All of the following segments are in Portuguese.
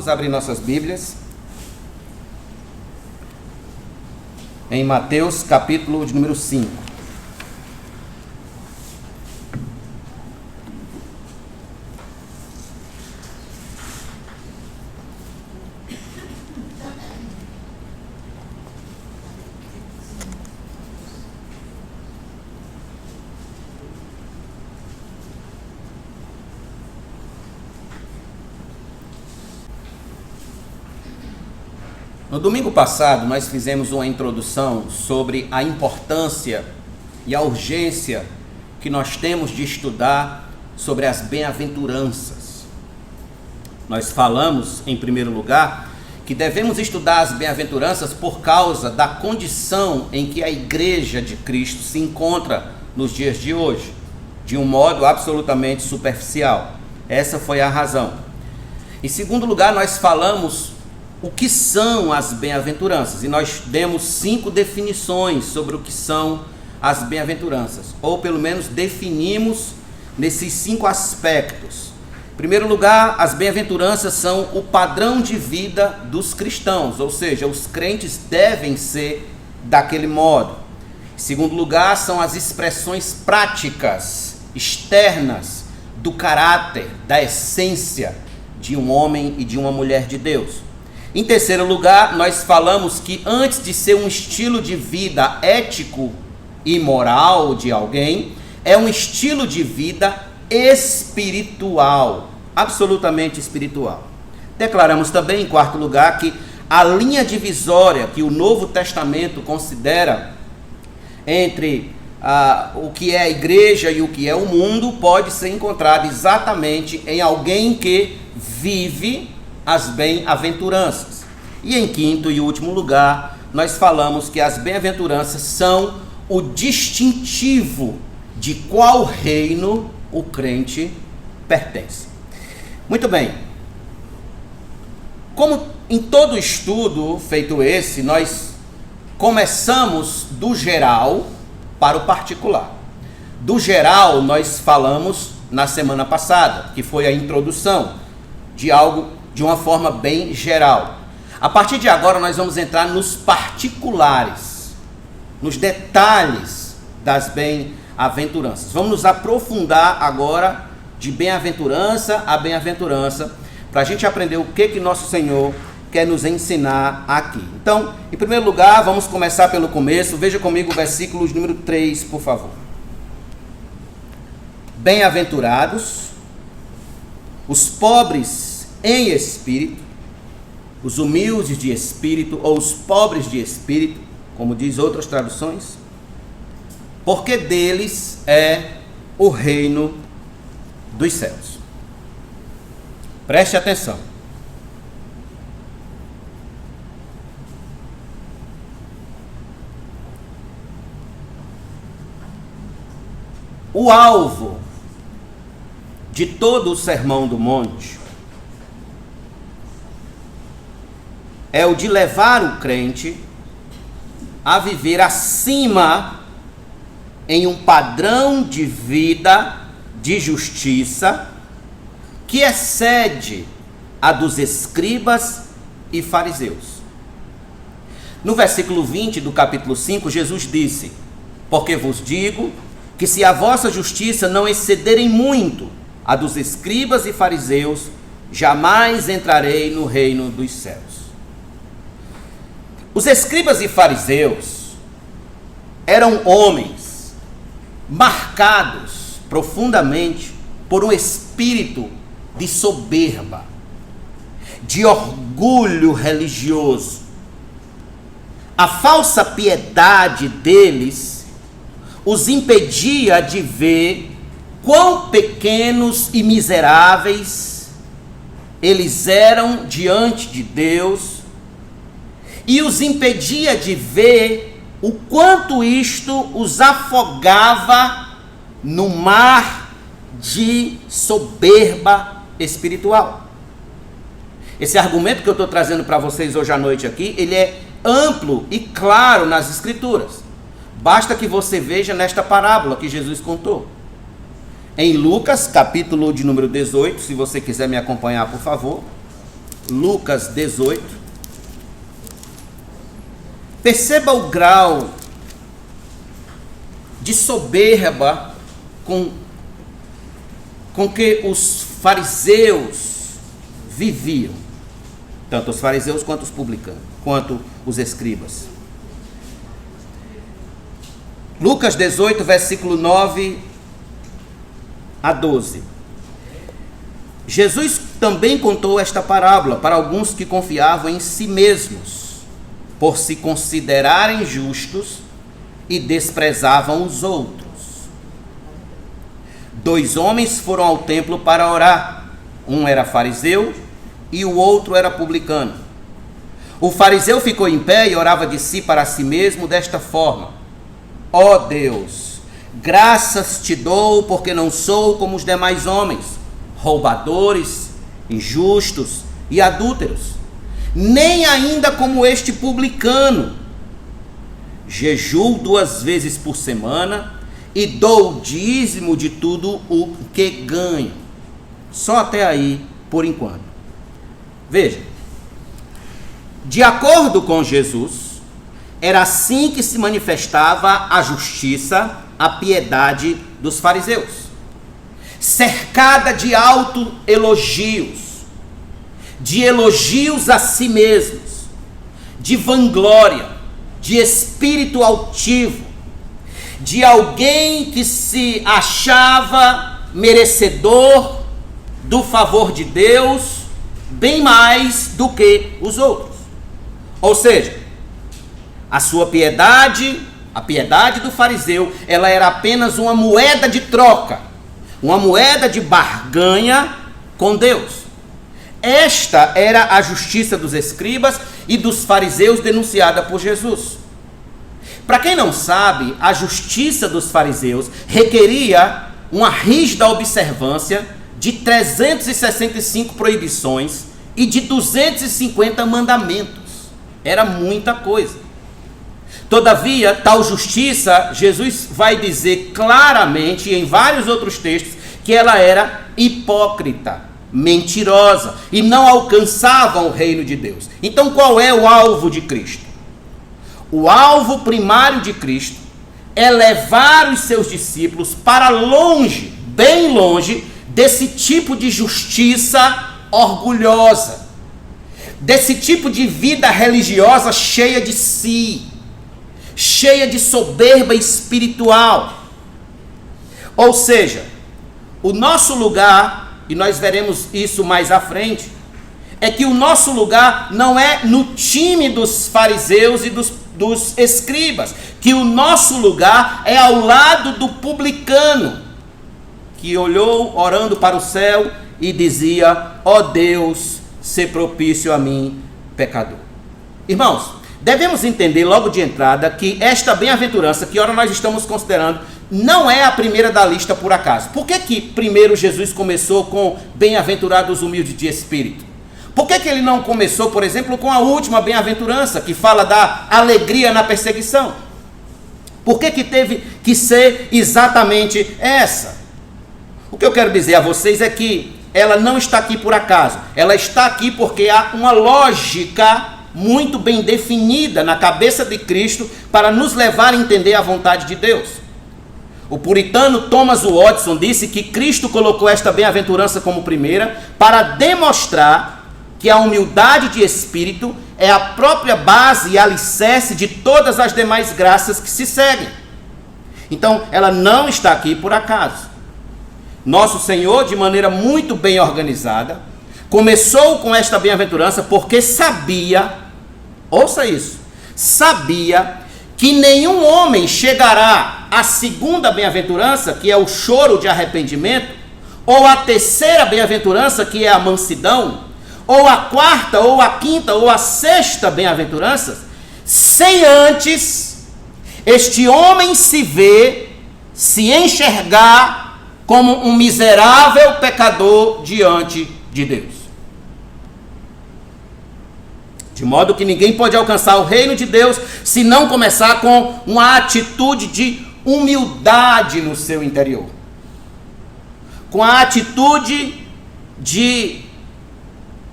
Vamos abrir nossas Bíblias em Mateus, capítulo de número 5. No domingo passado, nós fizemos uma introdução sobre a importância e a urgência que nós temos de estudar sobre as bem-aventuranças. Nós falamos, em primeiro lugar, que devemos estudar as bem-aventuranças por causa da condição em que a Igreja de Cristo se encontra nos dias de hoje, de um modo absolutamente superficial. Essa foi a razão. Em segundo lugar, nós falamos o que são as bem-aventuranças, e nós demos 5 definições sobre o que são as bem-aventuranças, ou pelo menos definimos nesses 5 aspectos. Em primeiro lugar, as bem-aventuranças são o padrão de vida dos cristãos, ou seja, os crentes devem ser daquele modo. Em segundo lugar, são as expressões práticas, externas, do caráter, da essência de um homem e de uma mulher de Deus. Em terceiro lugar, nós falamos que antes de ser um estilo de vida ético e moral de alguém, é um estilo de vida espiritual, absolutamente espiritual. Declaramos também, em quarto lugar, que a linha divisória que o Novo Testamento considera entre o que é a igreja e o que é o mundo pode ser encontrada exatamente em alguém que vive as bem-aventuranças. E em quinto e último lugar, nós falamos que as bem-aventuranças são o distintivo de qual reino o crente pertence. Muito bem. Como em todo estudo feito esse, nós começamos do geral para o particular. Do geral, nós falamos na semana passada, que foi a introdução de algo de uma forma bem geral. A partir de agora nós vamos entrar nos particulares, nos detalhes das bem-aventuranças. Vamos nos aprofundar agora de bem-aventurança a bem-aventurança, para a gente aprender o que nosso Senhor quer nos ensinar aqui. Então, em primeiro lugar, vamos começar pelo começo. Veja comigo o versículo número 3, por favor. Bem-aventurados os pobres em espírito, os humildes de espírito, ou os pobres de espírito, como diz outras traduções, porque deles é o reino dos céus. Preste atenção. O alvo de todo o Sermão do Monte é o de levar o crente a viver acima em um padrão de vida, de justiça, que excede a dos escribas e fariseus. No versículo 20 do capítulo 5, Jesus disse: porque vos digo que se a vossa justiça não excederem muito a dos escribas e fariseus, jamais entrarei no reino dos céus. Os escribas e fariseus eram homens marcados profundamente por um espírito de soberba, de orgulho religioso. A falsa piedade deles os impedia de ver quão pequenos e miseráveis eles eram diante de Deus, e os impedia de ver o quanto isto os afogava no mar de soberba espiritual. Esse argumento que eu estou trazendo para vocês hoje à noite aqui, ele é amplo e claro nas Escrituras. Basta que você veja nesta parábola que Jesus contou. Em Lucas, capítulo de número 18, se você quiser me acompanhar, por favor. Lucas 18. Perceba o grau de soberba com que os fariseus viviam. Tanto os fariseus quanto os publicanos, quanto os escribas. Lucas 18, versículo 9 a 12. Jesus também contou esta parábola para alguns que confiavam em si mesmos, por se considerarem justos, e desprezavam os outros. 2 homens foram ao templo para orar. Um era fariseu e o outro era publicano. O fariseu ficou em pé e orava de si para si mesmo desta forma: ó Deus, graças te dou porque não sou como os demais homens, roubadores, injustos e adúlteros, nem ainda como este publicano. Jejuo 2 vezes por semana e dou o dízimo de tudo o que ganho. Só até aí, por enquanto. Veja, de acordo com Jesus, era assim que se manifestava a justiça, a piedade dos fariseus, cercada de autoelogios, de elogios a si mesmos, de vanglória, de espírito altivo, de alguém que se achava merecedor do favor de Deus bem mais do que os outros. Ou seja, a sua piedade, a piedade do fariseu, ela era apenas uma moeda de troca, uma moeda de barganha com Deus. Esta era a justiça dos escribas e dos fariseus denunciada por Jesus. Para quem não sabe, a justiça dos fariseus requeria uma rígida observância de 365 proibições e de 250 mandamentos. Era muita coisa. Todavia, tal justiça, Jesus vai dizer claramente em vários outros textos que ela era hipócrita, mentirosa e não alcançava o reino de Deus. Então, qual é o alvo de Cristo? O alvo primário de Cristo é levar os seus discípulos para longe, bem longe, desse tipo de justiça orgulhosa, desse tipo de vida religiosa cheia de si, cheia de soberba espiritual. Ou seja, o nosso lugar, e nós veremos isso mais à frente, é que o nosso lugar não é no time dos fariseus e dos escribas, que o nosso lugar é ao lado do publicano, que olhou orando para o céu e dizia: ó Deus, sê propício a mim, pecador. Irmãos, devemos entender logo de entrada que esta bem-aventurança que ora nós estamos considerando não é a primeira da lista por acaso. Por que primeiro Jesus começou com bem-aventurados humildes de espírito? Por que ele não começou, por exemplo, com a última bem-aventurança, que fala da alegria na perseguição? Por que teve que ser exatamente essa? O que eu quero dizer a vocês é que ela não está aqui por acaso. Ela está aqui porque há uma lógica muito bem definida na cabeça de Cristo para nos levar a entender a vontade de Deus. O puritano Thomas Watson disse que Cristo colocou esta bem-aventurança como primeira para demonstrar que a humildade de espírito é a própria base e alicerce de todas as demais graças que se seguem. Então, ela não está aqui por acaso. Nosso Senhor, de maneira muito bem organizada, começou com esta bem-aventurança porque sabia, ouça isso, sabia que nenhum homem chegará à segunda bem-aventurança, que é o choro de arrependimento, ou à terceira bem-aventurança, que é a mansidão, ou a quarta, ou a quinta, ou a sexta bem-aventurança, sem antes este homem se enxergar como um miserável pecador diante de Deus. De modo que ninguém pode alcançar o reino de Deus se não começar com uma atitude de humildade no seu interior. Com a atitude de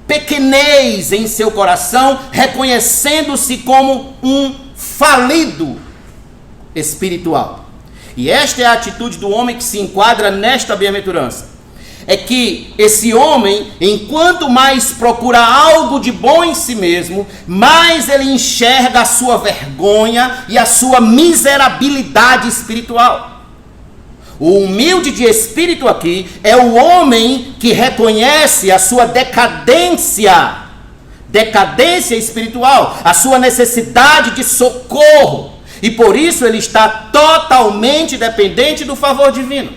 pequenez em seu coração, reconhecendo-se como um falido espiritual. E esta é a atitude do homem que se enquadra nesta bem-aventurança. É que esse homem, enquanto mais procura algo de bom em si mesmo, mais ele enxerga a sua vergonha e a sua miserabilidade espiritual. O humilde de espírito aqui é o homem que reconhece a sua decadência espiritual, a sua necessidade de socorro, e por isso ele está totalmente dependente do favor divino.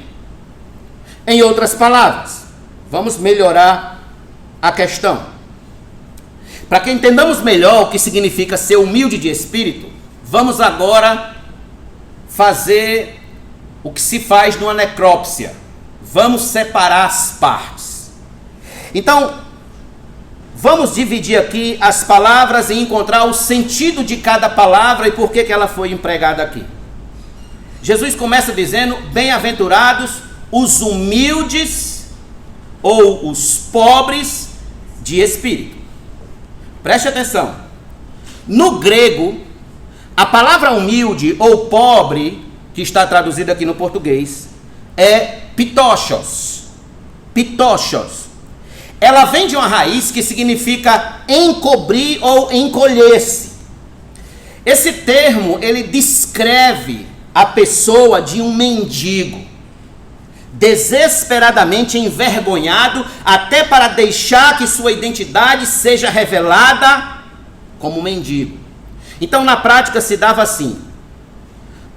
Em outras palavras, vamos melhorar a questão. Para que entendamos melhor o que significa ser humilde de espírito, vamos agora fazer o que se faz numa necrópsia. Vamos separar as partes. Então, vamos dividir aqui as palavras e encontrar o sentido de cada palavra e por que ela foi empregada aqui. Jesus começa dizendo: bem-aventurados os humildes ou os pobres de espírito. Preste atenção. No grego, a palavra humilde ou pobre, que está traduzida aqui no português, é pitochos. Pitochos. Ela vem de uma raiz que significa encobrir ou encolher-se. Esse termo, ele descreve a pessoa de um mendigo, desesperadamente envergonhado, até para deixar que sua identidade seja revelada como mendigo. Então, na prática, se dava assim: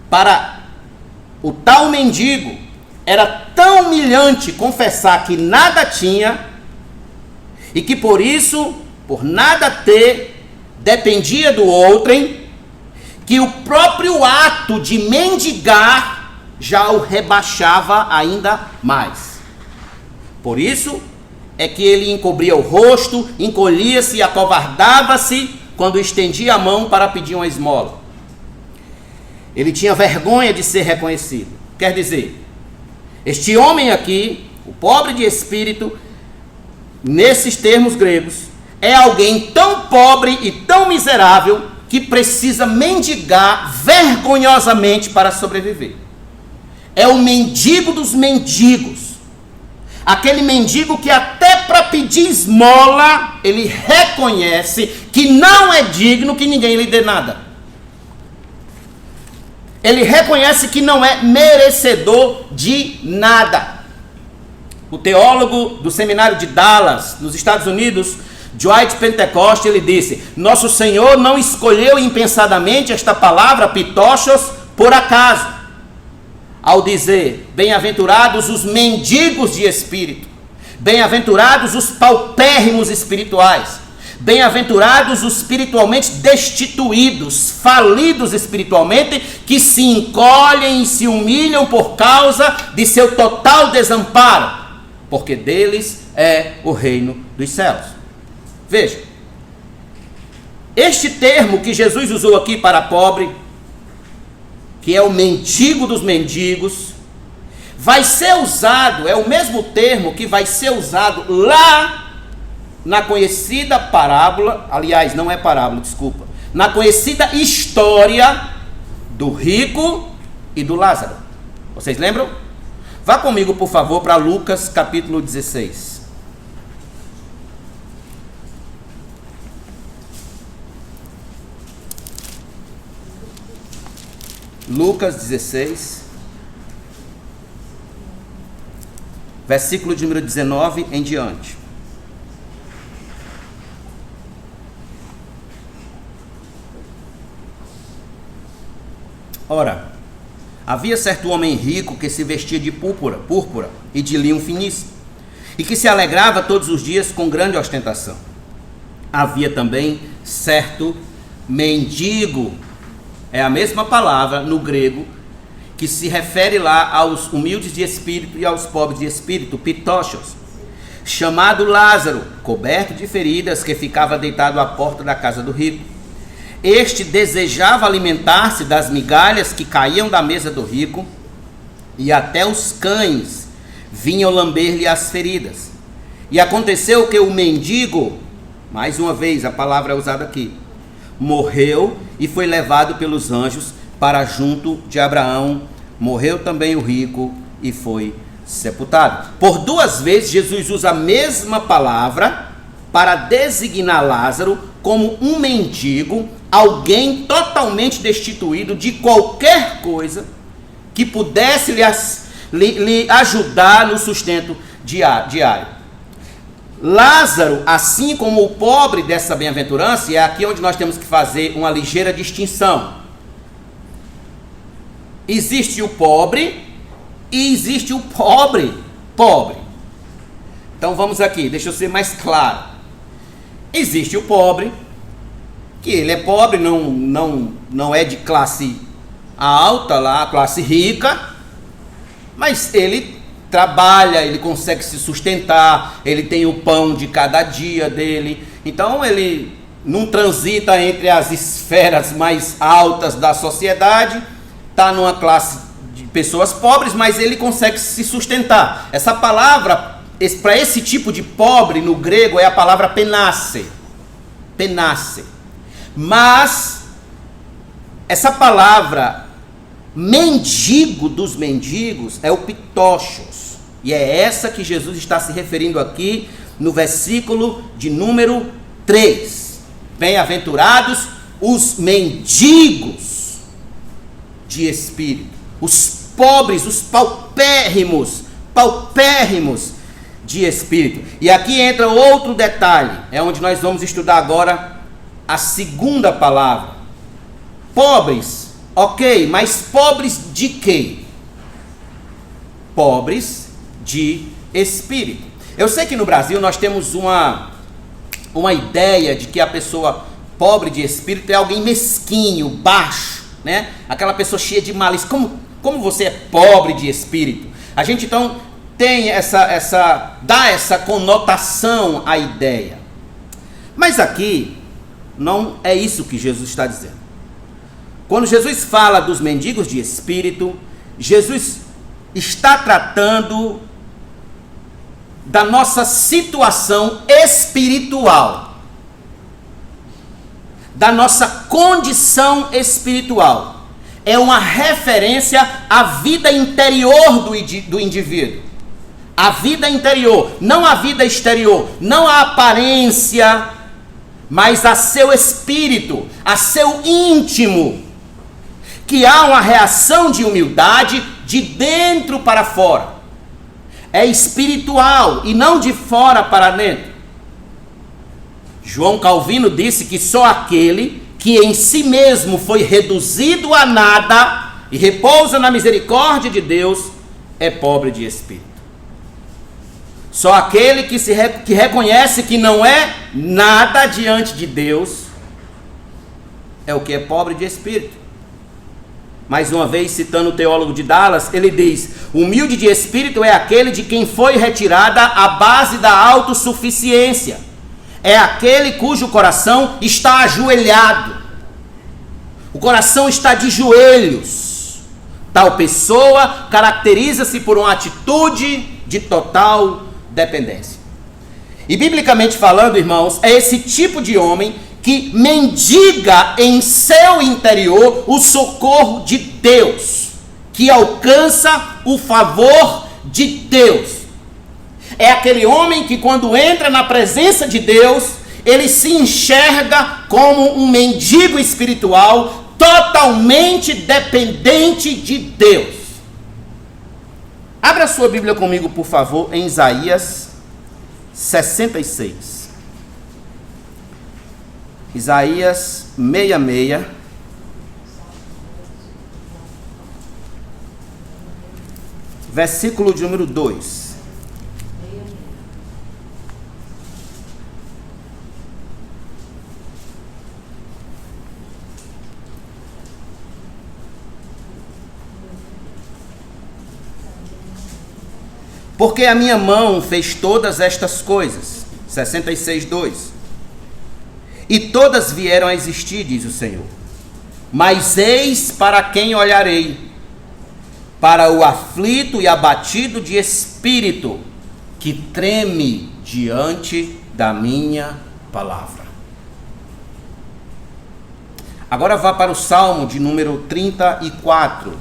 para o tal mendigo, era tão humilhante confessar que nada tinha, e que por isso, por nada ter, dependia do outrem, que o próprio ato de mendigar já o rebaixava ainda mais. Por isso é que ele encobria o rosto, encolhia-se e acovardava-se quando estendia a mão para pedir uma esmola. Ele tinha vergonha de ser reconhecido. Quer dizer, este homem aqui, o pobre de espírito, nesses termos gregos, é alguém tão pobre e tão miserável que precisa mendigar vergonhosamente para sobreviver. É o mendigo dos mendigos. Aquele mendigo que até para pedir esmola, ele reconhece que não é digno que ninguém lhe dê nada. Ele reconhece que não é merecedor de nada. O teólogo do seminário de Dallas, nos Estados Unidos, Dwight Pentecost, ele disse: nosso Senhor não escolheu impensadamente esta palavra pitochos por acaso, ao dizer: bem-aventurados os mendigos de espírito, bem-aventurados os paupérrimos espirituais, bem-aventurados os espiritualmente destituídos, falidos espiritualmente, que se encolhem e se humilham por causa de seu total desamparo, porque deles é o reino dos céus. Veja, este termo que Jesus usou aqui para pobre, que é o mendigo dos mendigos, vai ser usado, é o mesmo termo que vai ser usado lá na conhecida parábola, aliás, não é parábola, desculpa, na conhecida história do rico e do Lázaro. Vocês lembram? Vá comigo, por favor, para Lucas capítulo 16. Lucas 16, versículo de número 19 em diante. Ora, havia certo homem rico que se vestia de púrpura e de linho finíssimo, e que se alegrava todos os dias com grande ostentação. Havia também certo mendigo, é a mesma palavra no grego que se refere lá aos humildes de espírito e aos pobres de espírito, pitochos, chamado Lázaro, coberto de feridas, que ficava deitado à porta da casa do rico. Este desejava alimentar-se das migalhas que caíam da mesa do rico, e até os cães vinham lamber-lhe as feridas. E aconteceu que o mendigo, Mais uma vez a palavra é usada aqui. Morreu e foi levado pelos anjos para junto de Abraão. Morreu também o rico e foi sepultado. Por duas vezes Jesus usa a mesma palavra para designar Lázaro como um mendigo, alguém totalmente destituído de qualquer coisa que pudesse lhe ajudar no sustento diário. Lázaro, assim como o pobre dessa bem-aventurança, e é aqui onde nós temos que fazer uma ligeira distinção. Existe o pobre e existe o pobre. Então vamos aqui, deixa eu ser mais claro. Existe o pobre, que ele é pobre, não é de classe alta lá, classe rica, mas ele trabalha, ele consegue se sustentar, ele tem o pão de cada dia dele, então ele não transita entre as esferas mais altas da sociedade, está numa classe de pessoas pobres, mas ele consegue se sustentar. Essa palavra, para esse tipo de pobre no grego, é a palavra penasse. Mas essa palavra mendigo dos mendigos é o pitochos, e é essa que Jesus está se referindo aqui no versículo de número 3. Bem-aventurados os mendigos de espírito, os pobres, os paupérrimos de espírito. E aqui entra outro detalhe, é onde nós vamos estudar agora a segunda palavra. Pobres, ok, mas pobres de quê? Pobres de espírito. Eu sei que no Brasil nós temos uma ideia de que a pessoa pobre de espírito é alguém mesquinho, baixo, né? Aquela pessoa cheia de malícia. Como você é pobre de espírito? A gente então tem dá essa conotação à ideia. Mas aqui não é isso que Jesus está dizendo. Quando Jesus fala dos mendigos de espírito, Jesus está tratando da nossa situação espiritual, da nossa condição espiritual. É uma referência à vida interior do indivíduo. A vida interior, não a vida exterior, não a aparência, mas a seu espírito, a seu íntimo, que há uma reação de humildade de dentro para fora. É espiritual e não de fora para dentro. João Calvino disse que só aquele que em si mesmo foi reduzido a nada e repousa na misericórdia de Deus é pobre de espírito. Só aquele que reconhece que não é nada diante de Deus é o que é pobre de espírito. Mais uma vez, citando o teólogo de Dallas, ele diz: humilde de espírito é aquele de quem foi retirada a base da autossuficiência. É aquele cujo coração está ajoelhado. O coração está de joelhos. Tal pessoa caracteriza-se por uma atitude de total dependência. E biblicamente falando, irmãos, é esse tipo de homem que mendiga em seu interior o socorro de Deus, que alcança o favor de Deus. É aquele homem que, quando entra na presença de Deus, ele se enxerga como um mendigo espiritual totalmente dependente de Deus. Abra sua Bíblia comigo, por favor, em Isaías 66. Isaías 66. Versículo de número 2. Porque a minha mão fez todas estas coisas. 66, 2. E todas vieram a existir, diz o Senhor. Mas eis para quem olharei: para o aflito e abatido de espírito, que treme diante da minha palavra. Agora vá para o Salmo de número 34.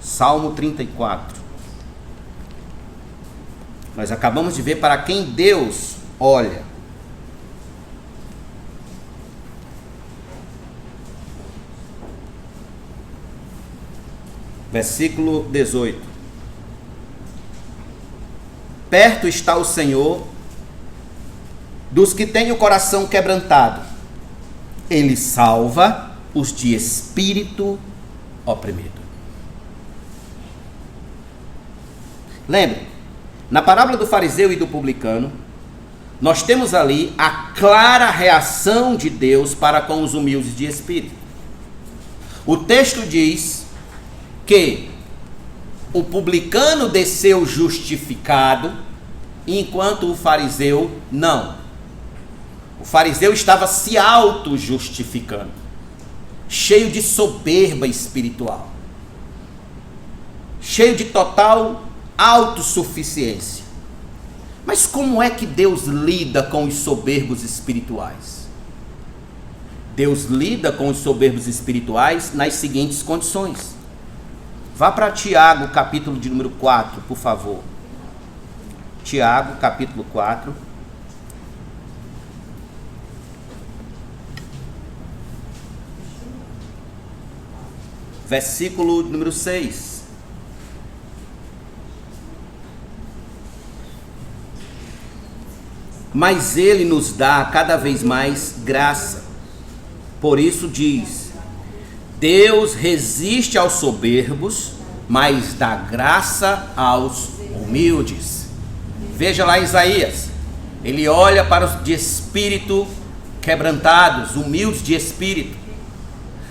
Salmo 34. Nós acabamos de ver para quem Deus olha. Versículo 18. Perto está o Senhor dos que têm o coração quebrantado. Ele salva os de espírito oprimido. Lembre, na parábola do fariseu e do publicano, nós temos ali a clara reação de Deus para com os humildes de espírito. O texto diz que o publicano desceu justificado, enquanto o fariseu não. O fariseu estava se auto-justificando, cheio de soberba espiritual, cheio de total autossuficiência. Mas como é que Deus lida com os soberbos espirituais? Deus lida com os soberbos espirituais nas seguintes condições. Vá para Tiago, capítulo de número 4, por favor. Tiago, capítulo 4. Versículo número 6. Mas ele nos dá cada vez mais graça. Por isso diz: Deus resiste aos soberbos, mas dá graça aos humildes. Veja lá Isaías. Ele olha para os de espírito quebrantados, humildes de espírito.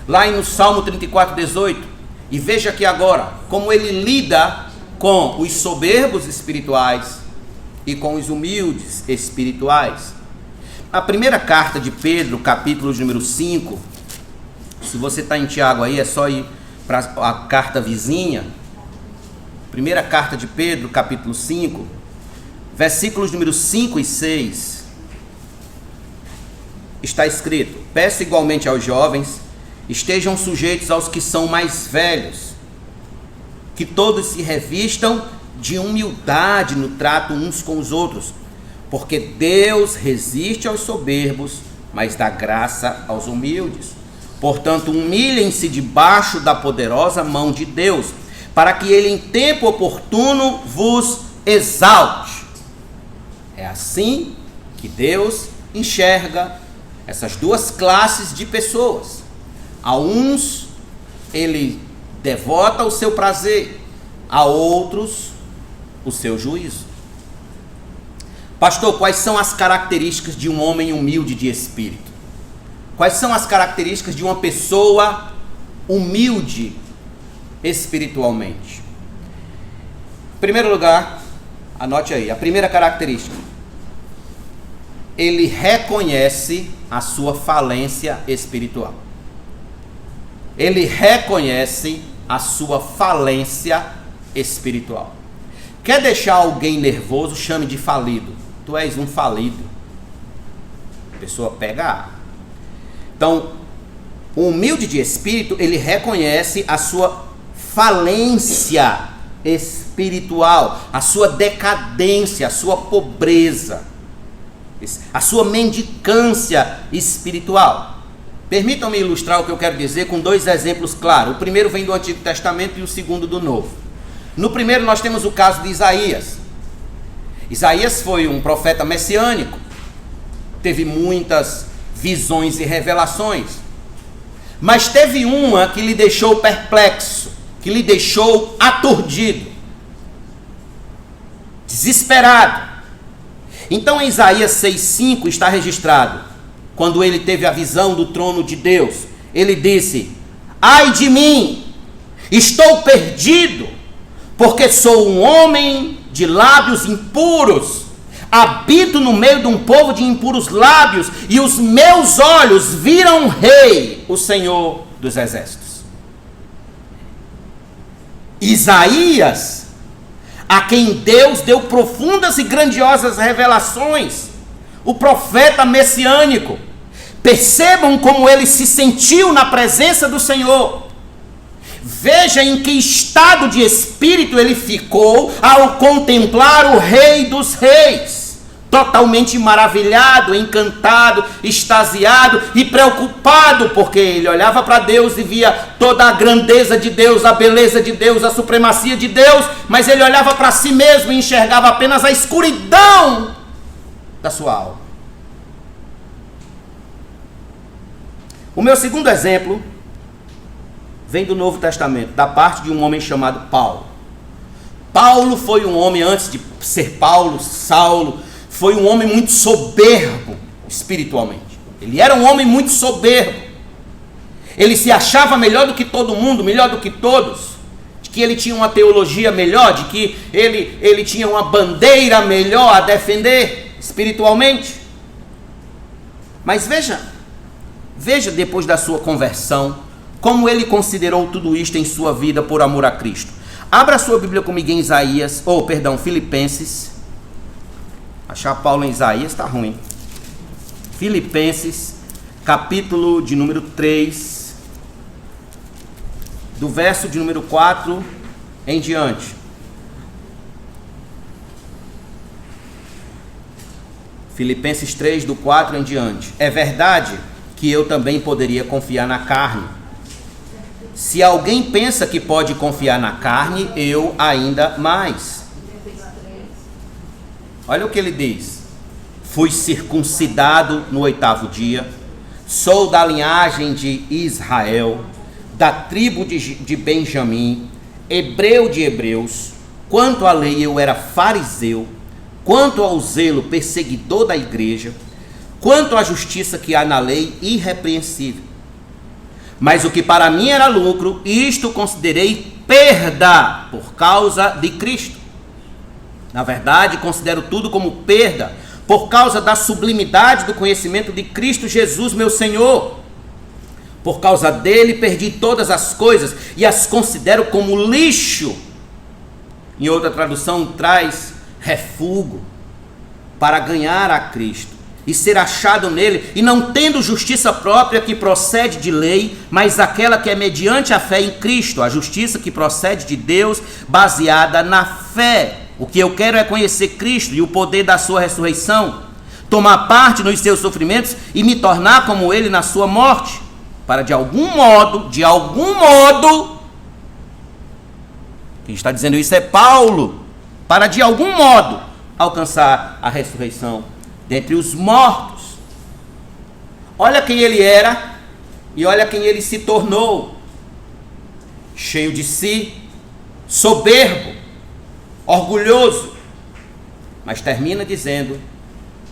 Lá no Salmo 34, 18. E veja aqui agora como ele lida com os soberbos espirituais e com os humildes espirituais. A primeira carta de Pedro, capítulo de número 5, se você está em Tiago aí, é só ir para a carta vizinha. Primeira carta de Pedro, capítulo 5, versículos números 5 e 6. Está escrito: peço igualmente aos jovens, estejam sujeitos aos que são mais velhos, que todos se revistam de humildade no trato uns com os outros, porque Deus resiste aos soberbos, mas dá graça aos humildes. Portanto, humilhem-se debaixo da poderosa mão de Deus, para que ele em tempo oportuno vos exalte. É assim que Deus enxerga essas duas classes de pessoas. A uns ele devota o seu prazer, a outros o seu juízo. Pastor, quais são as características de um homem humilde de espírito? Quais são as características de uma pessoa humilde espiritualmente? Em primeiro lugar, anote aí, a primeira característica: ele reconhece a sua falência espiritual. Ele reconhece a sua falência espiritual. Quer deixar alguém nervoso? Chame de falido. Tu és um falido. A pessoa pega ar. Então, o humilde de espírito, ele reconhece a sua falência espiritual, a sua decadência, a sua pobreza, a sua mendicância espiritual. Permitam-me ilustrar o que eu quero dizer com dois exemplos claros. O primeiro vem do Antigo Testamento e o segundo do Novo. No primeiro nós temos o caso de Isaías. Isaías foi um profeta messiânico, teve muitas visões e revelações, mas teve uma que lhe deixou perplexo, que lhe deixou aturdido, desesperado. Então em Isaías 6,5 está registrado, quando ele teve a visão do trono de Deus, ele disse: ai de mim, estou perdido, porque sou um homem de lábios impuros, habito no meio de um povo de impuros lábios, e os meus olhos viram o Rei, o Senhor dos Exércitos. Isaías, a quem Deus deu profundas e grandiosas revelações, o profeta messiânico. Percebam como ele se sentiu na presença do Senhor. Veja em que estado de espírito ele ficou ao contemplar o Rei dos Reis. Totalmente maravilhado, encantado, extasiado e preocupado, porque ele olhava para Deus e via toda a grandeza de Deus, a beleza de Deus, a supremacia de Deus, mas ele olhava para si mesmo e enxergava apenas a escuridão da sua alma. O meu segundo exemplo vem do Novo Testamento, da parte de um homem chamado Paulo. Paulo foi um homem, antes de ser Paulo, Saulo, foi um homem muito soberbo espiritualmente. Ele era um homem muito soberbo. Ele se achava melhor do que todo mundo, melhor do que todos. De que ele tinha uma teologia melhor, de que ele tinha uma bandeira melhor a defender espiritualmente. Mas veja depois da sua conversão, como ele considerou tudo isto em sua vida por amor a Cristo. Abra sua Bíblia comigo em Filipenses. Achar Paulo em Isaías está ruim. Filipenses, capítulo de número 3, do verso de número 4 em diante. Filipenses 3, do 4 em diante. É verdade que eu também poderia confiar na carne. Se alguém pensa que pode confiar na carne, eu ainda mais. Olha o que ele diz. Fui circuncidado no 8º dia, sou da linhagem de Israel, da tribo de Benjamim, hebreu de hebreus. Quanto à lei eu era fariseu, quanto ao zelo perseguidor da igreja, quanto à justiça que há na lei, irrepreensível. Mas o que para mim era lucro, isto considerei perda por causa de Cristo. Na verdade, considero tudo como perda por causa da sublimidade do conhecimento de Cristo Jesus, meu Senhor. Por causa dele perdi todas as coisas e as considero como lixo. Em outra tradução traz refúgio, para ganhar a Cristo e ser achado nele, e não tendo justiça própria que procede de lei, mas aquela que é mediante a fé em Cristo, a justiça que procede de Deus, baseada na fé. O que eu quero é conhecer Cristo e o poder da sua ressurreição, tomar parte nos seus sofrimentos e me tornar como ele na sua morte, para de algum modo, quem está dizendo isso é Paulo, para de algum modo alcançar a ressurreição dentre os mortos. Olha quem ele era e olha quem ele se tornou: cheio de si, soberbo, orgulhoso, mas termina dizendo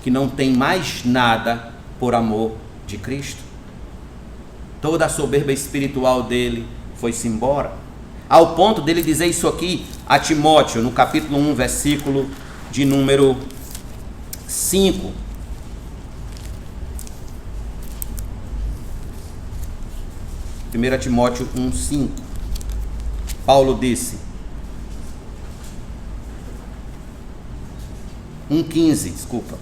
que não tem mais nada por amor de Cristo. Toda a soberba espiritual dele foi-se embora, ao ponto dele dizer isso aqui a Timóteo, no capítulo 1, versículo de número 5. Primeira Timóteo 1:5. Paulo disse, 1:15, desculpa.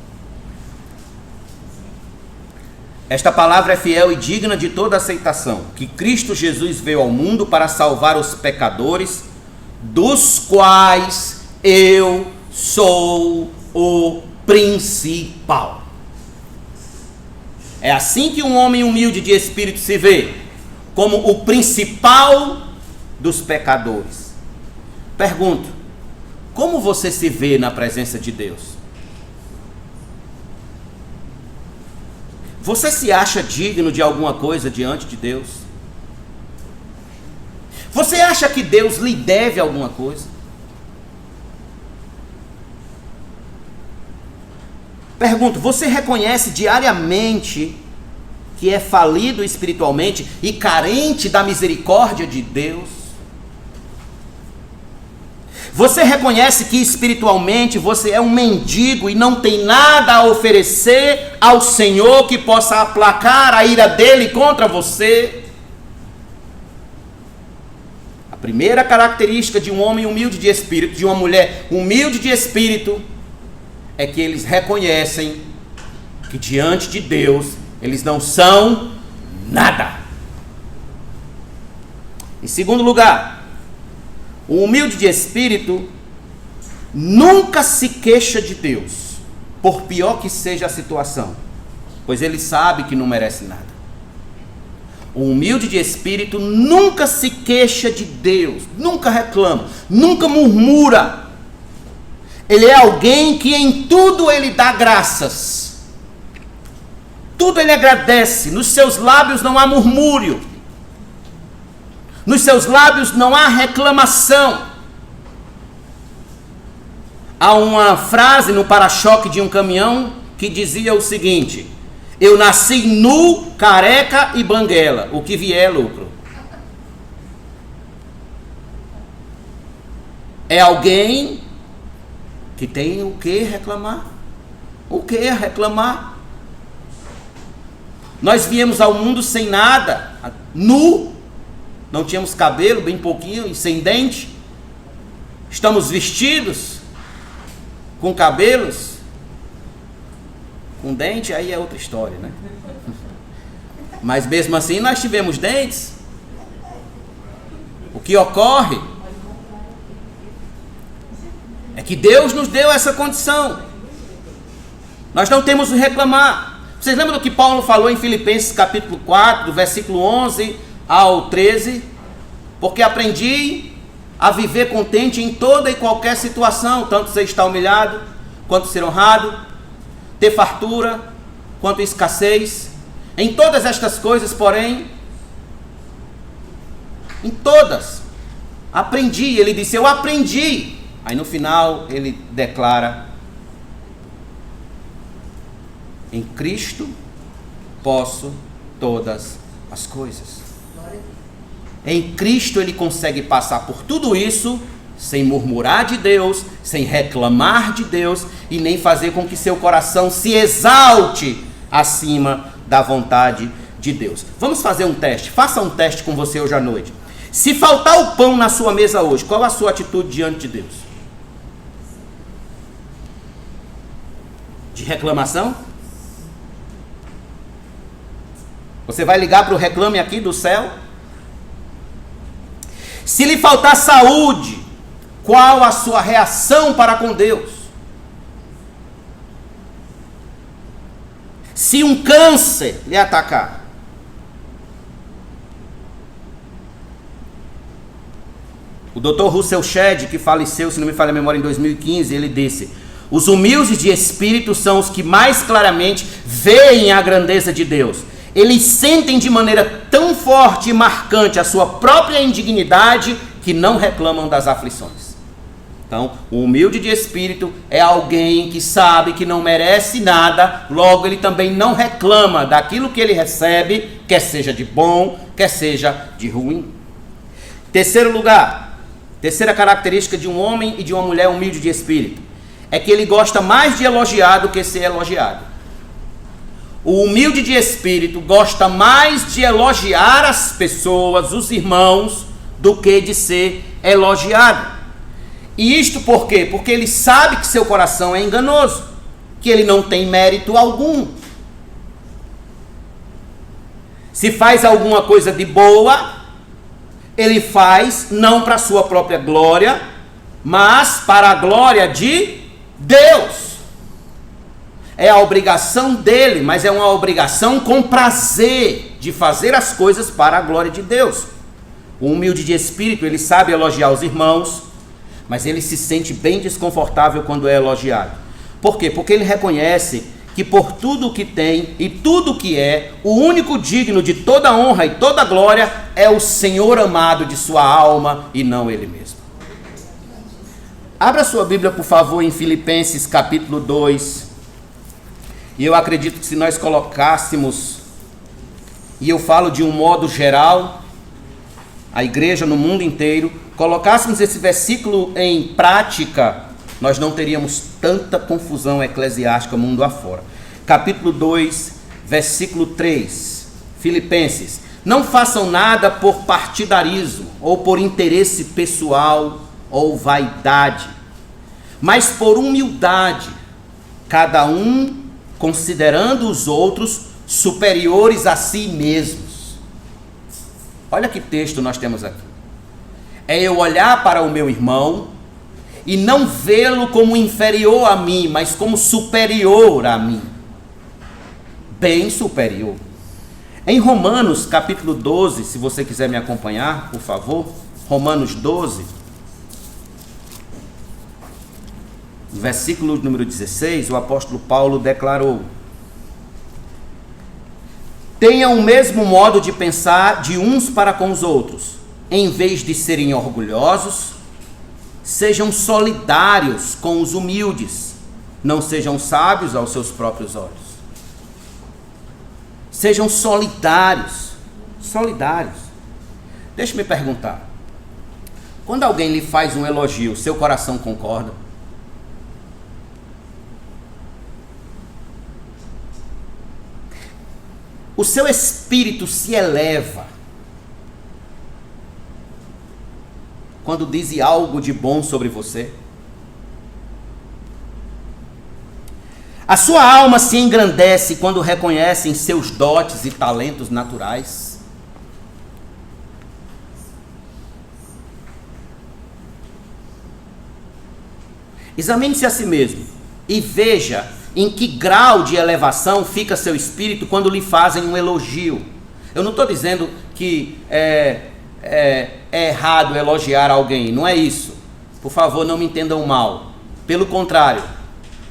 Esta palavra é fiel e digna de toda aceitação, que Cristo Jesus veio ao mundo para salvar os pecadores, dos quais eu sou o principal. É assim que um homem humilde de espírito se vê, como o principal dos pecadores. Pergunto, como você se vê na presença de Deus? Você se acha digno de alguma coisa diante de Deus? Você acha que Deus lhe deve alguma coisa? Pergunto, você reconhece diariamente que é falido espiritualmente e carente da misericórdia de Deus? Você reconhece que espiritualmente você é um mendigo e não tem nada a oferecer ao Senhor que possa aplacar a ira dele contra você? A primeira característica de um homem humilde de espírito, de uma mulher humilde de espírito, é que eles reconhecem que diante de Deus eles não são nada. Em segundo lugar, o humilde de espírito nunca se queixa de Deus, por pior que seja a situação, pois ele sabe que não merece nada. O humilde de espírito nunca se queixa de Deus, nunca reclama, nunca murmura. Ele é alguém que em tudo ele dá graças. Tudo ele agradece. Nos seus lábios não há murmúrio. Nos seus lábios não há reclamação. Há uma frase no para-choque de um caminhão que dizia o seguinte: eu nasci nu, careca e banguela, o que vier é lucro. É alguém que tem o que reclamar? O que reclamar? Nós viemos ao mundo sem nada, nu, não tínhamos cabelo, bem pouquinho e sem dente. Estamos vestidos com cabelos, com dente, aí é outra história, né? Mas mesmo assim nós tivemos dentes. O que ocorre é que Deus nos deu essa condição. Nós não temos o reclamar. Vocês lembram do que Paulo falou em Filipenses capítulo 4, do versículo 11 ao 13? Porque aprendi a viver contente em toda e qualquer situação, tanto ser estar humilhado, quanto ser honrado, ter fartura, quanto escassez. Em todas estas coisas, porém, em todas, aprendi. Ele disse, eu aprendi. Aí no final ele declara, em Cristo posso todas as coisas. Em Cristo ele consegue passar por tudo isso sem murmurar de Deus, sem reclamar de Deus e nem fazer com que seu coração se exalte acima da vontade de Deus. Vamos fazer um teste. Faça um teste com você hoje à noite. Se faltar o pão na sua mesa hoje, qual a sua atitude diante de Deus? De reclamação? Você vai ligar para o reclame aqui do céu? Se lhe faltar saúde, qual a sua reação para com Deus? Se um câncer lhe atacar, o Dr. Russell Shedd, que faleceu, se não me falha a memória, em 2015, ele disse: os humildes de espírito são os que mais claramente veem a grandeza de Deus. Eles sentem de maneira tão forte e marcante a sua própria indignidade que não reclamam das aflições. Então, o humilde de espírito é alguém que sabe que não merece nada, logo ele também não reclama daquilo que ele recebe, quer seja de bom, quer seja de ruim. Terceiro lugar, terceira característica de um homem e de uma mulher humilde de espírito, é que ele gosta mais de elogiar do que ser elogiado. O humilde de espírito gosta mais de elogiar as pessoas, os irmãos, do que de ser elogiado. E isto por quê? Porque ele sabe que seu coração é enganoso, que ele não tem mérito algum. Se faz alguma coisa de boa, ele faz não para a sua própria glória, mas para a glória de Deus. É a obrigação dele, mas é uma obrigação com prazer de fazer as coisas para a glória de Deus. O humilde de espírito, ele sabe elogiar os irmãos, mas ele se sente bem desconfortável quando é elogiado. Por quê? Porque ele reconhece que por tudo o que tem e tudo o que é, o único digno de toda honra e toda glória é o Senhor amado de sua alma e não ele mesmo. Abra sua Bíblia, por favor, em Filipenses capítulo 2. E eu acredito que se nós colocássemos, e eu falo de um modo geral, a igreja no mundo inteiro, colocássemos esse versículo em prática, nós não teríamos tanta confusão eclesiástica mundo afora. Capítulo 2, versículo 3, Filipenses: não façam nada por partidarismo, ou por interesse pessoal, ou vaidade, mas por humildade, cada um considerando os outros superiores a si mesmos. Olha que texto nós temos aqui. É eu olhar para o meu irmão e não vê-lo como inferior a mim, mas como superior a mim. Bem superior. Em Romanos capítulo 12, se você quiser me acompanhar, por favor, Romanos 12, versículo número 16, o apóstolo Paulo declarou: tenham o mesmo modo de pensar de uns para com os outros. Em vez de serem orgulhosos, sejam solidários com os humildes. Não sejam sábios aos seus próprios olhos. Sejam solidários. Solidários. Deixa-me perguntar. Quando alguém lhe faz um elogio, seu coração concorda? O seu espírito se eleva quando dizem algo de bom sobre você? A sua alma se engrandece quando reconhecem seus dotes e talentos naturais? Examine-se a si mesmo e veja em que grau de elevação fica seu espírito quando lhe fazem um elogio. Eu não estou dizendo que é errado elogiar alguém, não é isso. Por favor, não me entendam mal. Pelo contrário,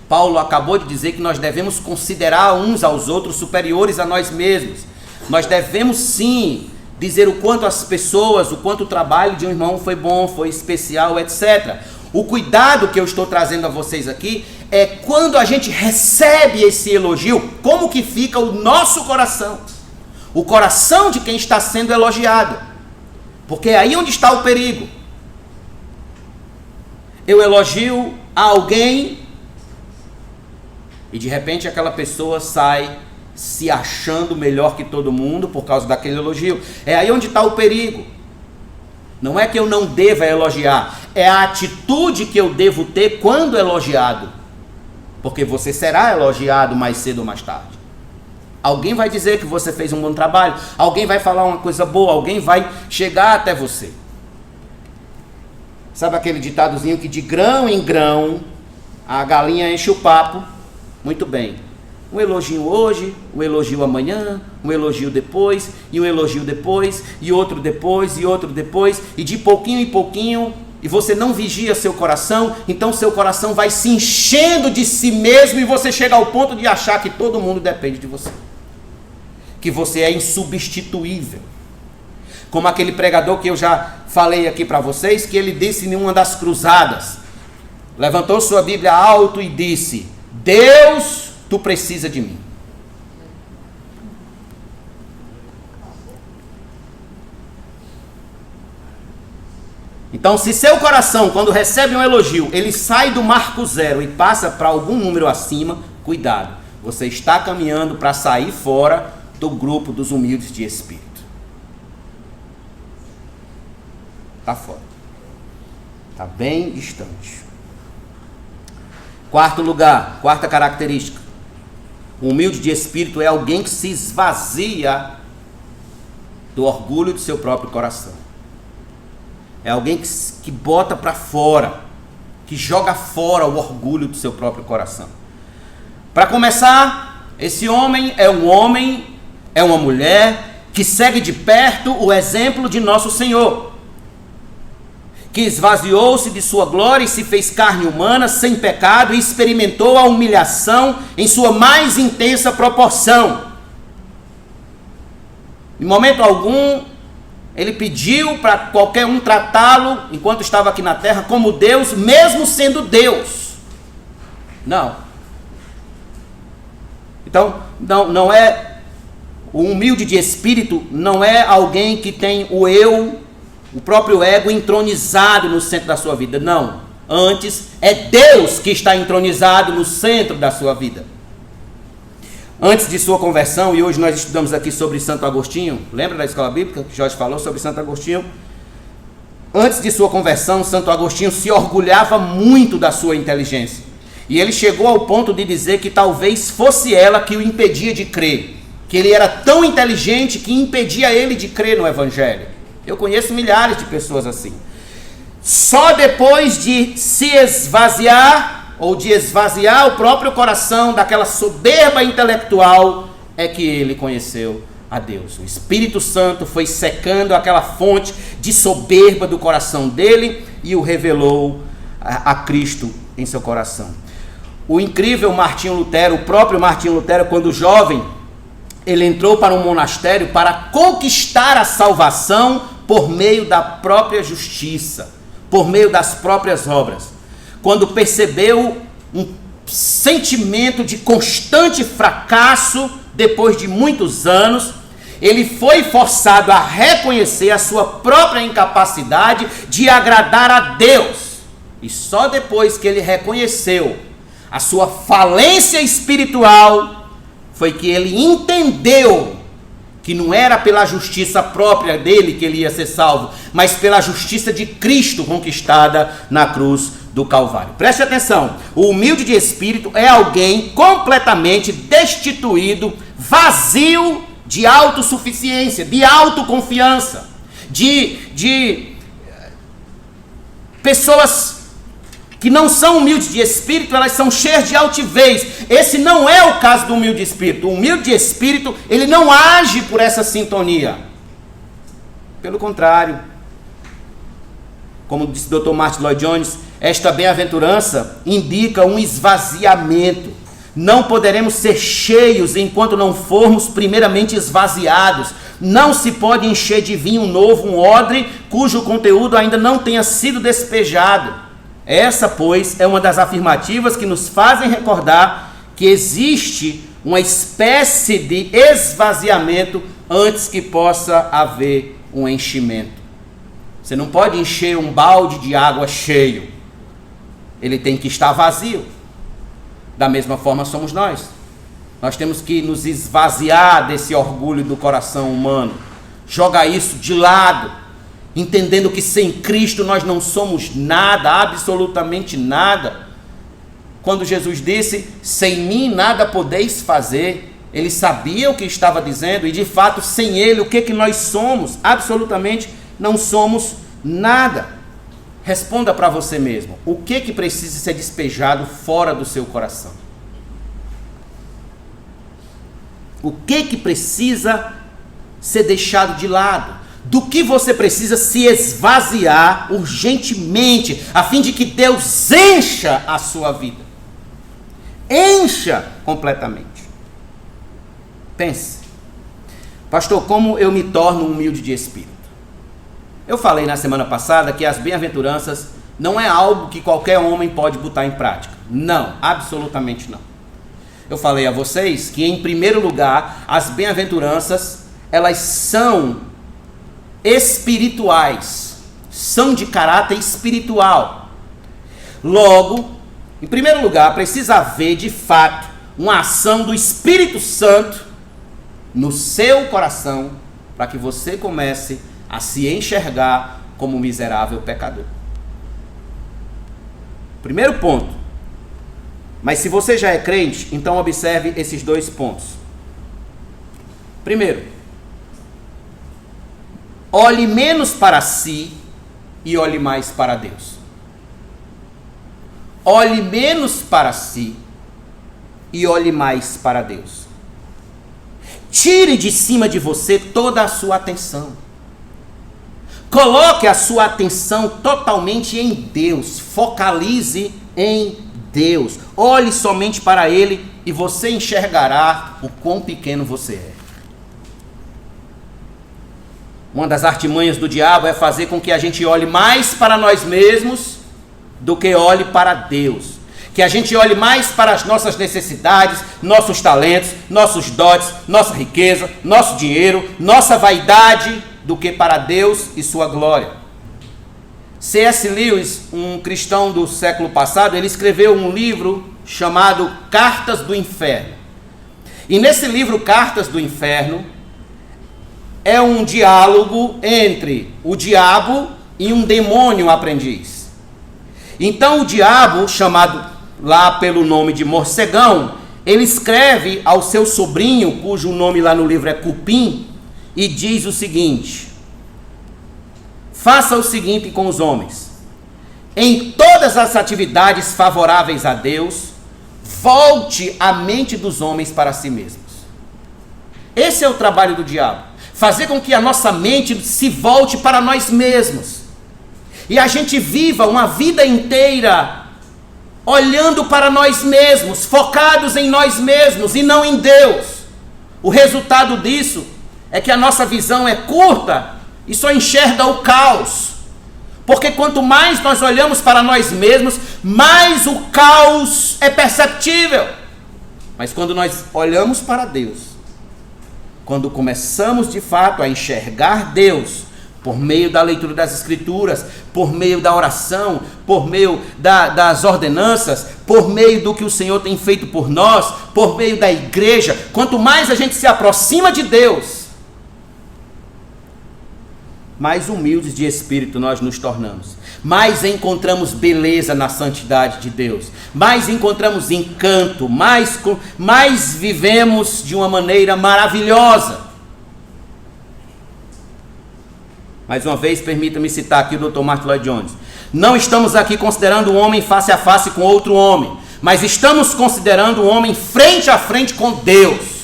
Paulo acabou de dizer que nós devemos considerar uns aos outros superiores a nós mesmos. Nós devemos sim dizer o quanto as pessoas, o quanto o trabalho de um irmão foi bom, foi especial, etc. O cuidado que eu estou trazendo a vocês aqui é quando a gente recebe esse elogio, como que fica o nosso coração. O coração de quem está sendo elogiado. Porque é aí onde está o perigo. Eu elogio a alguém e de repente aquela pessoa sai se achando melhor que todo mundo por causa daquele elogio. É aí onde está o perigo. Não é que eu não deva elogiar, é a atitude que eu devo ter quando elogiado. Porque você será elogiado mais cedo ou mais tarde. Alguém vai dizer que você fez um bom trabalho, alguém vai falar uma coisa boa, alguém vai chegar até você. Sabe aquele ditadozinho que de grão em grão a galinha enche o papo? Muito bem. Um elogio hoje, um elogio amanhã, um elogio depois, e um elogio depois, e outro depois, e outro depois, e de pouquinho em pouquinho, e você não vigia seu coração, então seu coração vai se enchendo de si mesmo, e você chega ao ponto de achar que todo mundo depende de você. Que você é insubstituível. Como aquele pregador que eu já falei aqui para vocês, que ele disse em uma das cruzadas, levantou sua Bíblia alto e disse: Deus, tu precisa de mim. Então, se seu coração, quando recebe um elogio, ele sai do marco zero e passa para algum número acima, cuidado. Você está caminhando para sair fora do grupo dos humildes de espírito. Está fora. Está bem distante. Quarto lugar, quarta característica. O humilde de espírito é alguém que se esvazia do orgulho do seu próprio coração. É alguém que bota para fora, que joga fora o orgulho do seu próprio coração. Para começar, esse homem, é uma mulher que segue de perto o exemplo de nosso Senhor, que esvaziou-se de sua glória e se fez carne humana, sem pecado, e experimentou a humilhação em sua mais intensa proporção. Em momento algum, ele pediu para qualquer um tratá-lo, enquanto estava aqui na terra, como Deus, mesmo sendo Deus. Não. Então, não é... O humilde de espírito não é alguém que tem o eu, o próprio ego entronizado no centro da sua vida. Não. Antes, é Deus que está entronizado no centro da sua vida. Antes de sua conversão, e hoje nós estudamos aqui sobre Santo Agostinho, lembra da escola bíblica que Jorge falou sobre Santo Agostinho? Antes de sua conversão, Santo Agostinho se orgulhava muito da sua inteligência. E ele chegou ao ponto de dizer que talvez fosse ela que o impedia de crer. Que ele era tão inteligente que impedia ele de crer no Evangelho. Eu conheço milhares de pessoas assim. Só depois de se esvaziar, ou de esvaziar o próprio coração daquela soberba intelectual, é que ele conheceu a Deus. O Espírito Santo foi secando aquela fonte de soberba do coração dele e o revelou a Cristo em seu coração. O incrível Martinho Lutero, o próprio Martinho Lutero, quando jovem, ele entrou para um monastério para conquistar a salvação por meio da própria justiça, por meio das próprias obras. Quando percebeu um sentimento de constante fracasso, depois de muitos anos, ele foi forçado a reconhecer a sua própria incapacidade de agradar a Deus. E só depois que ele reconheceu a sua falência espiritual, foi que ele entendeu que não era pela justiça própria dele que ele ia ser salvo, mas pela justiça de Cristo conquistada na cruz do Calvário. Preste atenção, o humilde de espírito é alguém completamente destituído, vazio de autossuficiência, de autoconfiança, de pessoas que não são humildes de espírito, elas são cheias de altivez. Esse não é o caso do humilde de espírito. O humilde de espírito, ele não age por essa sintonia. Pelo contrário, como disse o Dr. Martin Lloyd Jones, esta bem-aventurança indica um esvaziamento. Não poderemos ser cheios enquanto não formos primeiramente esvaziados. Não se pode encher de vinho novo um odre cujo conteúdo ainda não tenha sido despejado. Essa, pois, é uma das afirmativas que nos fazem recordar que existe uma espécie de esvaziamento antes que possa haver um enchimento. Você não pode encher um balde de água cheio. Ele tem que estar vazio. Da mesma forma somos nós. Nós temos que nos esvaziar desse orgulho do coração humano. Jogar isso de lado. Entendendo que sem Cristo nós não somos nada, absolutamente nada. Quando Jesus disse, sem mim nada podeis fazer, ele sabia o que estava dizendo, e de fato, sem ele, o que nós somos? Absolutamente não somos nada. Responda para você mesmo, o que precisa ser despejado fora do seu coração? O que precisa ser deixado de lado? Do que você precisa se esvaziar urgentemente, a fim de que Deus encha a sua vida. Encha completamente. Pense. Pastor, como eu me torno humilde de espírito? Eu falei na semana passada que as bem-aventuranças não é algo que qualquer homem pode botar em prática. Não, absolutamente não. Eu falei a vocês que, em primeiro lugar, as bem-aventuranças, elas são espirituais, são de caráter espiritual. Logo, em primeiro lugar, precisa haver de fato uma ação do Espírito Santo no seu coração, para que você comece a se enxergar como um miserável pecador. Primeiro ponto. Mas se você já é crente, então observe esses dois pontos. Primeiro, olhe menos para si e olhe mais para Deus. Olhe menos para si e olhe mais para Deus. Tire de cima de você toda a sua atenção. Coloque a sua atenção totalmente em Deus. Focalize em Deus. Olhe somente para Ele e você enxergará o quão pequeno você é. Uma das artimanhas do diabo é fazer com que a gente olhe mais para nós mesmos do que olhe para Deus. Que a gente olhe mais para as nossas necessidades, nossos talentos, nossos dotes, nossa riqueza, nosso dinheiro, nossa vaidade, do que para Deus e sua glória. C.S. Lewis, um cristão do século passado, ele escreveu um livro chamado Cartas do Inferno. E nesse livro, Cartas do Inferno, é um diálogo entre o diabo e um demônio aprendiz. Então o diabo, chamado lá pelo nome de Morcegão, ele escreve ao seu sobrinho, cujo nome lá no livro é Cupim, e diz o seguinte: faça o seguinte com os homens: em todas as atividades favoráveis a Deus, volte a mente dos homens para si mesmos. Esse é o trabalho do diabo, fazer com que a nossa mente se volte para nós mesmos, e a gente viva uma vida inteira olhando para nós mesmos, focados em nós mesmos e não em Deus. O resultado disso é que a nossa visão é curta e só enxerga o caos. Porque quanto mais nós olhamos para nós mesmos, mais o caos é perceptível. Mas quando nós olhamos para Deus, quando começamos de fato a enxergar Deus, por meio da leitura das Escrituras, por meio da oração, por meio das ordenanças, por meio do que o Senhor tem feito por nós, por meio da igreja, quanto mais a gente se aproxima de Deus, mais humildes de espírito nós nos tornamos, mais encontramos beleza na santidade de Deus, mais encontramos encanto, mais vivemos de uma maneira maravilhosa. Mais uma vez, permita-me citar aqui o Dr. Martin Lloyd Jones. Não estamos aqui considerando um homem face a face com outro homem, mas estamos considerando um homem frente a frente com Deus.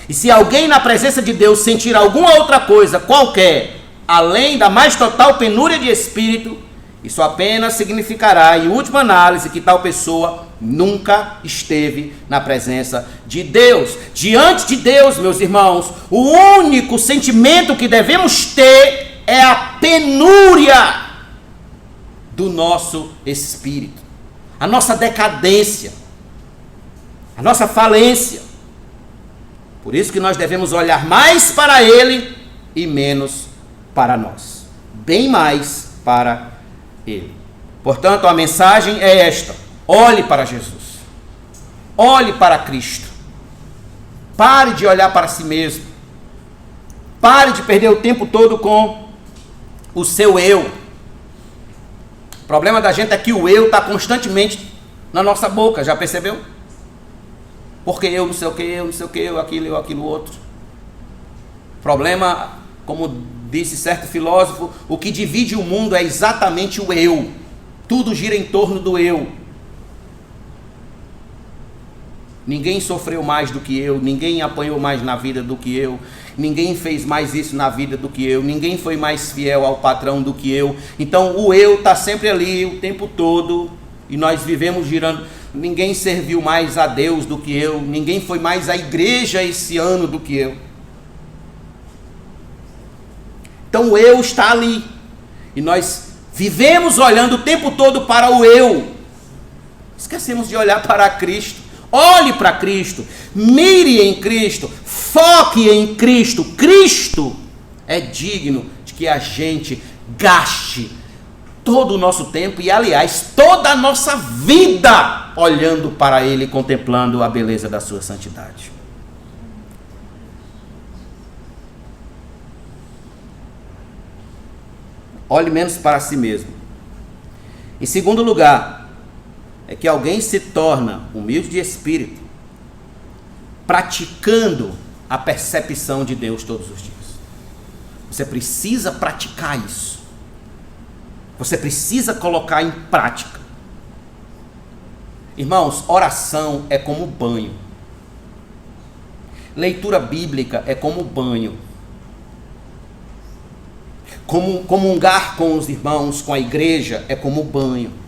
E se alguém na presença de Deus sentir alguma outra coisa qualquer, além da mais total penúria de espírito, isso apenas significará, em última análise, que tal pessoa nunca esteve na presença de Deus. Diante de Deus, meus irmãos, o único sentimento que devemos ter é a penúria do nosso espírito, a nossa decadência, a nossa falência. Por isso que nós devemos olhar mais para Ele e menos para nós, bem mais para Ele. Portanto, a mensagem é esta: olhe para Jesus, olhe para Cristo, pare de olhar para si mesmo, pare de perder o tempo todo com o seu eu. O problema da gente é que o eu está constantemente na nossa boca, já percebeu? Porque eu não sei o que, eu não sei o que, eu aquilo outro. Problema, como disse certo filósofo, o que divide o mundo é exatamente o eu. Tudo gira em torno do eu. Ninguém sofreu mais do que eu, ninguém apanhou mais na vida do que eu, ninguém fez mais isso na vida do que eu, ninguém foi mais fiel ao patrão do que eu. Então o eu está sempre ali o tempo todo e nós vivemos girando. Ninguém serviu mais a Deus do que eu, ninguém foi mais à igreja esse ano do que eu. Então o eu está ali e nós vivemos olhando o tempo todo para o eu. Esquecemos de olhar para Cristo. Olhe para Cristo, mire em Cristo, foque em Cristo. Cristo é digno de que a gente gaste todo o nosso tempo e, aliás, toda a nossa vida olhando para Ele, contemplando a beleza da sua santidade. Olhe menos para si mesmo. Em segundo lugar, é que alguém se torna humilde de espírito praticando a percepção de Deus todos os dias. Você precisa praticar isso. Você precisa colocar em prática. Irmãos, oração é como banho. Leitura bíblica é como banho. Comungar com os irmãos, com a igreja, é como banho.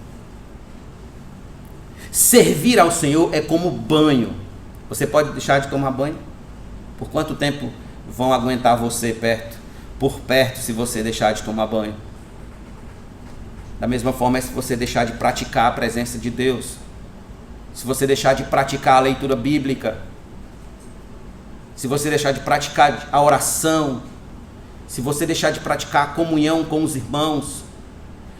Servir ao Senhor é como banho. Você pode deixar de tomar banho? Por quanto tempo vão aguentar você por perto, se você deixar de tomar banho? Da mesma forma é se você deixar de praticar a presença de Deus. Se você deixar de praticar a leitura bíblica. Se você deixar de praticar a oração. Se você deixar de praticar a comunhão com os irmãos.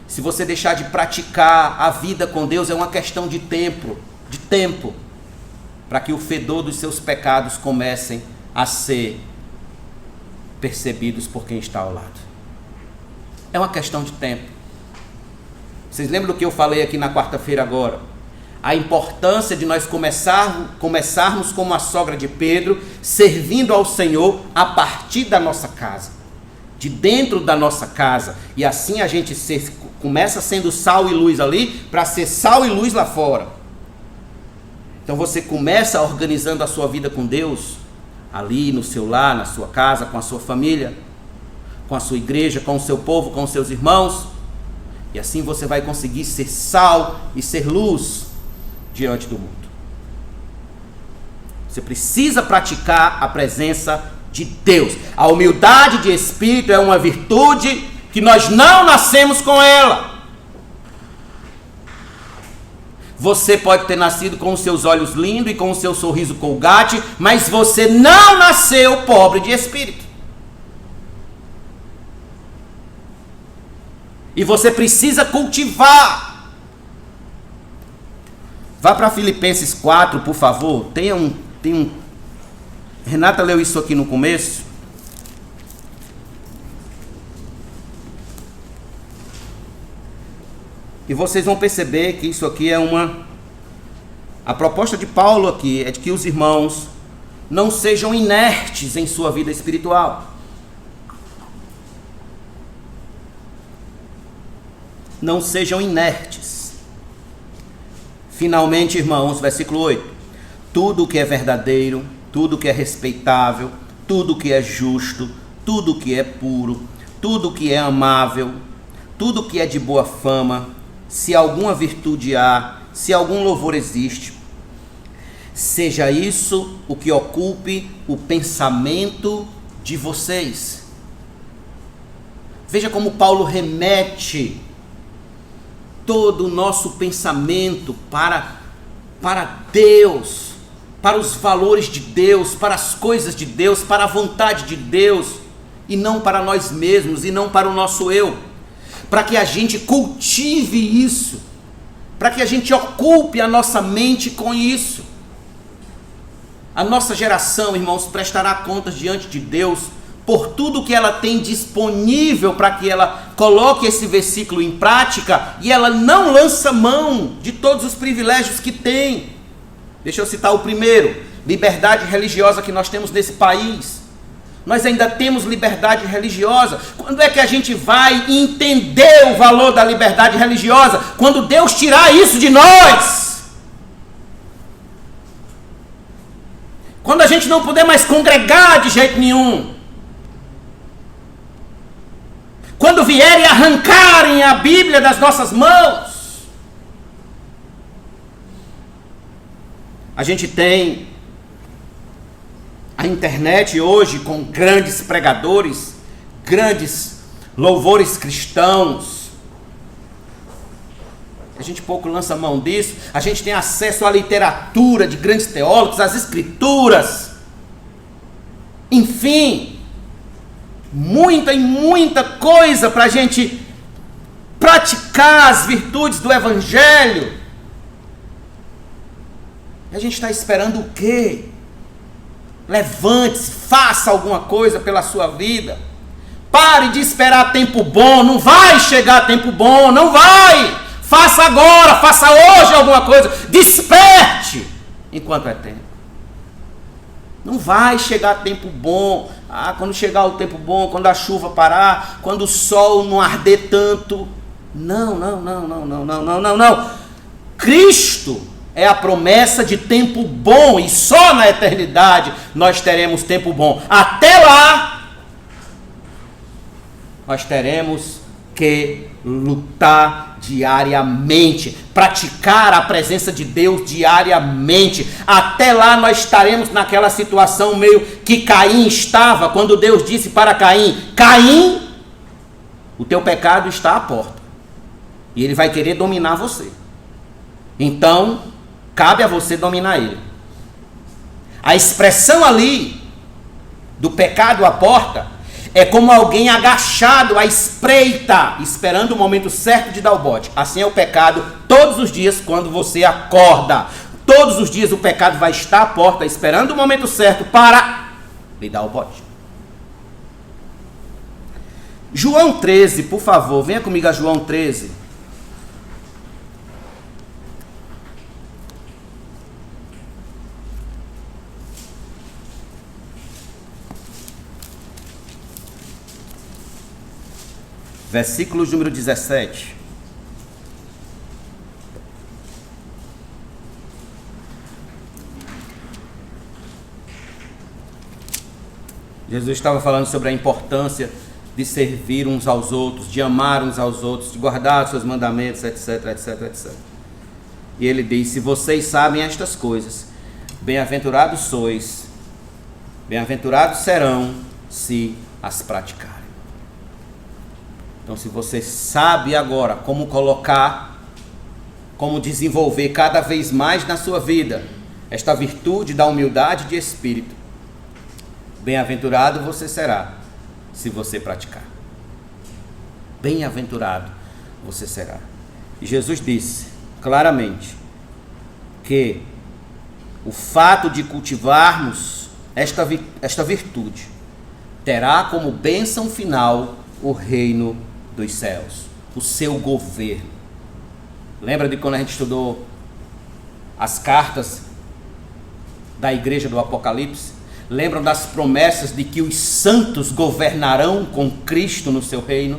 Se você deixar de praticar a vida com Deus, é uma questão de tempo, para que o fedor dos seus pecados comecem a ser percebidos por quem está ao lado. É uma questão de tempo. Vocês lembram do que eu falei aqui na quarta-feira agora? A importância de nós começarmos como a sogra de Pedro, servindo ao Senhor a partir da nossa casa, de dentro da nossa casa. E assim a gente começa sendo sal e luz ali, para ser sal e luz lá fora. Então você começa organizando a sua vida com Deus, ali no seu lar, na sua casa, com a sua família, com a sua igreja, com o seu povo, com os seus irmãos. E assim você vai conseguir ser sal e ser luz diante do mundo. Você precisa praticar a presença de Deus. A humildade de espírito é uma virtude que nós não nascemos com ela. Você pode ter nascido com os seus olhos lindos e com o seu sorriso colgate, mas você não nasceu pobre de espírito. E você precisa cultivar. Vá para Filipenses 4, por favor. Renata leu isso aqui no começo. E vocês vão perceber que isso aqui é a proposta de Paulo aqui é de que os irmãos não sejam inertes em sua vida espiritual. Não sejam inertes. Finalmente, irmãos, versículo 8. Tudo o que é verdadeiro, tudo o que é respeitável, tudo o que é justo, tudo o que é puro, tudo o que é amável, tudo o que é de boa fama, se alguma virtude há, se algum louvor existe, seja isso o que ocupe o pensamento de vocês. Veja como Paulo remete todo o nosso pensamento para Deus, para os valores de Deus, para as coisas de Deus, para a vontade de Deus, e não para nós mesmos, e não para o nosso eu. Para que a gente cultive isso, para que a gente ocupe a nossa mente com isso. A nossa geração, irmãos, prestará contas diante de Deus por tudo que ela tem disponível para que ela coloque esse versículo em prática, e ela não lança mão de todos os privilégios que tem. Deixa eu citar o primeiro: liberdade religiosa que nós temos nesse país. Nós ainda temos liberdade religiosa. Quando é que a gente vai entender o valor da liberdade religiosa? Quando Deus tirar isso de nós. Quando a gente não puder mais congregar de jeito nenhum. Quando vierem arrancarem a Bíblia das nossas mãos. A gente tem a internet hoje com grandes pregadores, grandes louvores cristãos. A gente pouco lança mão disso. A gente tem acesso à literatura de grandes teólogos, às escrituras. Enfim, muita coisa para a gente praticar as virtudes do Evangelho. E a gente está esperando o quê? Levante-se, faça alguma coisa pela sua vida. Pare de esperar tempo bom. Não vai chegar tempo bom, não vai. Faça agora, faça hoje alguma coisa. Desperte enquanto é tempo. Não vai chegar tempo bom. Quando chegar o tempo bom, quando a chuva parar, quando o sol não arder tanto. Não. Cristo é a promessa de tempo bom, e só na eternidade nós teremos tempo bom. Até lá, nós teremos que lutar diariamente, praticar a presença de Deus diariamente. Até lá nós estaremos naquela situação meio que Caim estava, quando Deus disse para Caim: Caim, o teu pecado está à porta, e ele vai querer dominar você. Então, cabe a você dominar ele. A expressão ali do pecado à porta é como alguém agachado à espreita, esperando o momento certo de dar o bote. Assim é o pecado todos os dias quando você acorda. Todos os dias o pecado vai estar à porta, esperando o momento certo para lhe dar o bote. João 13, por favor, venha comigo a João 13. versículo número 17. Jesus estava falando sobre a importância de servir uns aos outros, de amar uns aos outros, de guardar os seus mandamentos, etc, etc, etc. E ele diz: se vocês sabem estas coisas, bem-aventurados sois, bem-aventurados serão se as praticarem. Então, se você sabe agora como colocar, como desenvolver cada vez mais na sua vida esta virtude da humildade de espírito, bem-aventurado você será se você praticar. Bem-aventurado você será. E Jesus disse claramente que o fato de cultivarmos esta virtude terá como bênção final o reino dos céus, o seu governo. Lembra de quando a gente estudou as cartas da igreja do Apocalipse? Lembram das promessas de que os santos governarão com Cristo no seu reino?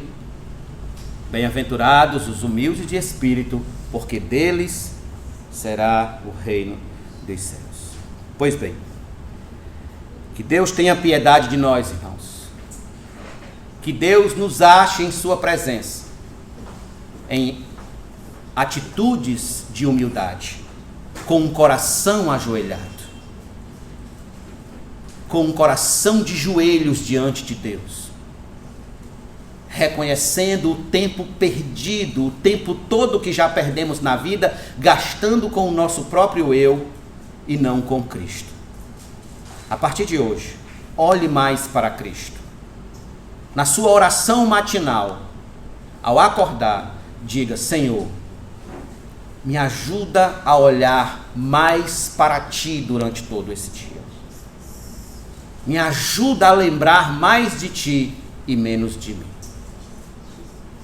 Bem-aventurados os humildes de espírito, porque deles será o reino dos céus. Pois bem, que Deus tenha piedade de nós, irmãos. Que Deus nos ache em sua presença, em atitudes de humildade, com um coração ajoelhado, com um coração de joelhos diante de Deus, reconhecendo o tempo perdido, o tempo todo que já perdemos na vida, gastando com o nosso próprio eu e não com Cristo. A partir de hoje, olhe mais para Cristo. Na sua oração matinal, ao acordar, diga: Senhor, me ajuda a olhar mais para Ti durante todo esse dia. Me ajuda a lembrar mais de Ti e menos de mim.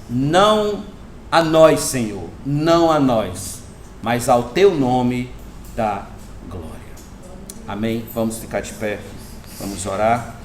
Não a nós, Senhor, não a nós, mas ao Teu nome da glória. Amém? Vamos ficar de pé, vamos orar.